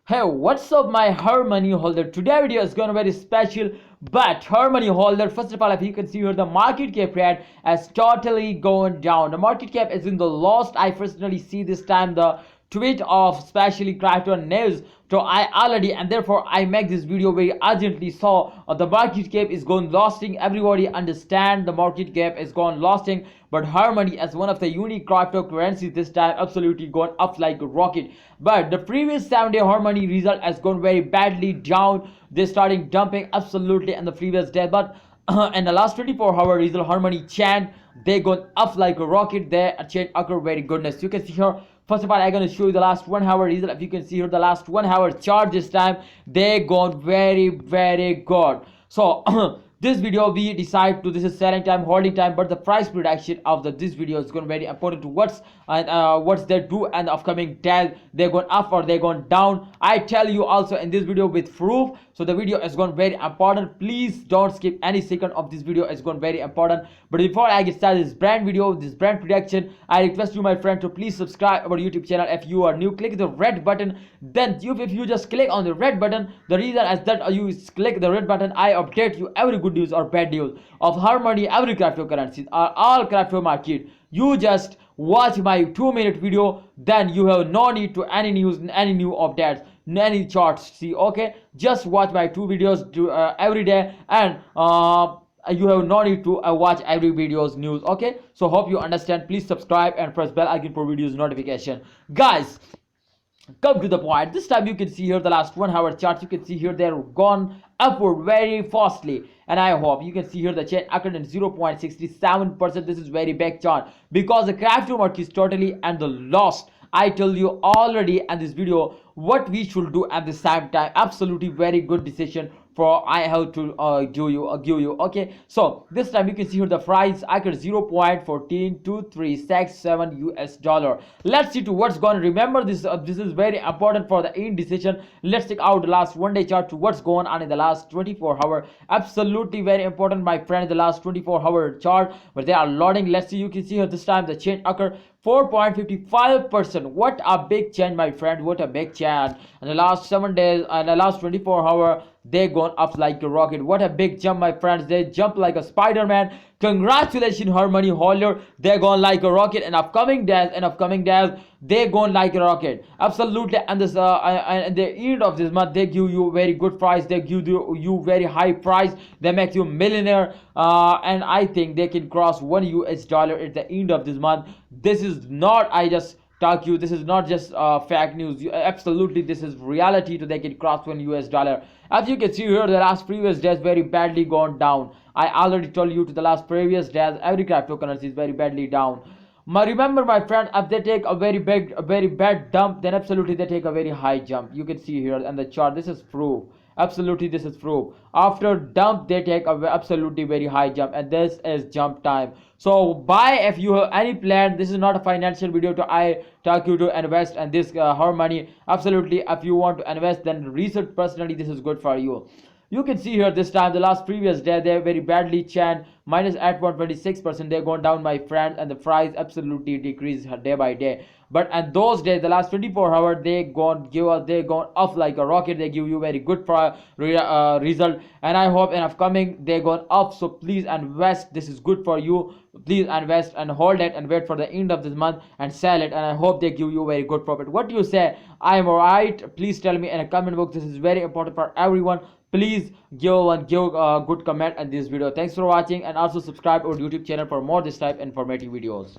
Hey, what's up my harmony holder? Today video is gonna be very special, but harmony holder, first of all, if you can see here, the market cap rate has totally gone down. The market cap is in the lost. I personally see this time the tweet of especially crypto news, so I already, and therefore I make this video very urgently. So the market cap is going losting. Everybody understand the market cap is gone losting, but harmony as one of the unique cryptocurrencies this time absolutely gone up like a rocket. But the previous 7-day harmony result has gone very badly down. They starting dumping absolutely in the previous day, but in the last 24-hour result, harmony chant, they gone up like a rocket. There a change occur very goodness. You can see here, first of all, I'm going to show you the last 1 hour result. If you can see here, the last 1 hour chart this time, they gone very good. So this video we decide to, this is selling time, holding time, but the price prediction of this video is going to be very important to what's they do and the upcoming days, they're going up or they're going down. I tell you also in this video with proof, so the video is going very important. Please don't skip any second of this video. It's going very important. But before I get started this brand video, this brand prediction, I request you my friend to please subscribe our YouTube channel. If you are new, click the red button. Then if you just click on the red button, the reason is that you click the red button, I update you every good news or bad news of harmony, every cryptocurrencies or all crypto market. You just watch my 2-minute video, then you have no need to any news, any new updates, any charts. See, okay, just watch my 2 videos every day, and you have no need to watch every video's news. Okay, so hope you understand. Please subscribe and press bell icon for videos notification. Guys, come to the point. This time you can see here the last 1 hour chart. You can see here they're gone upward very fastly, and I hope you can see here the chain occurred in 0.67%. This is very big chart because the crypto market is totally and the lost. I tell you already in this video what we should do at the same time. Absolutely very good decision for I have to give you. Okay, so this time you can see here the price occurred 0.14237 US dollar. Let's see to what's going on. Remember this, this is very important for the indecision. Let's check out the last 1-day chart to what's going on in the last 24-hour. Absolutely very important, my friend, the last 24-hour chart, but they are loading. Let's see, you can see here this time the change occurred 4.55%. What a big change, my friend, what a big change. In the last 7 days and the last 24-hour, they gone up like a rocket. What a big jump, my friends. They jump like a Spider-Man. Congratulations, harmony holder. They gone like a rocket. In upcoming days, they gone like a rocket. Absolutely. And this and the end of this month, they give you very good price. They give you very high price. They make you millionaire. And I think they can cross $1 US at the end of this month. This is not, I just talk you, this is not just fake news. Absolutely, this is reality to they can cross $1 US. As you can see here, the last previous days very badly gone down. I already told you to the last previous days every cryptocurrency is very badly down. Remember, my friend, if they take a very bad dump, then absolutely they take a very high jump. You can see here in the chart, this is proof. Absolutely, this is proof. After dump, they take a absolutely very high jump, and this is jump time. So buy if you have any plan. This is not a financial video to I talk you to invest and this harmony. Absolutely, if you want to invest, then research personally. This is good for you. You can see here this time the last previous day they very badly chant minus at 126%. They're going down, my friend, and the price absolutely decreased day by day. But at those days, the last 24 hours, they gone up like a rocket. They give you very good result, and I hope in upcoming they gone up. So please invest. This is good for you. Please invest and hold it and wait for the end of this month and sell it. And I hope they give you very good profit. What do you say? I am right. Please tell me in a comment box. This is very important for everyone. Please give a good comment on this video. Thanks for watching, and also subscribe our YouTube channel for more this type informative videos.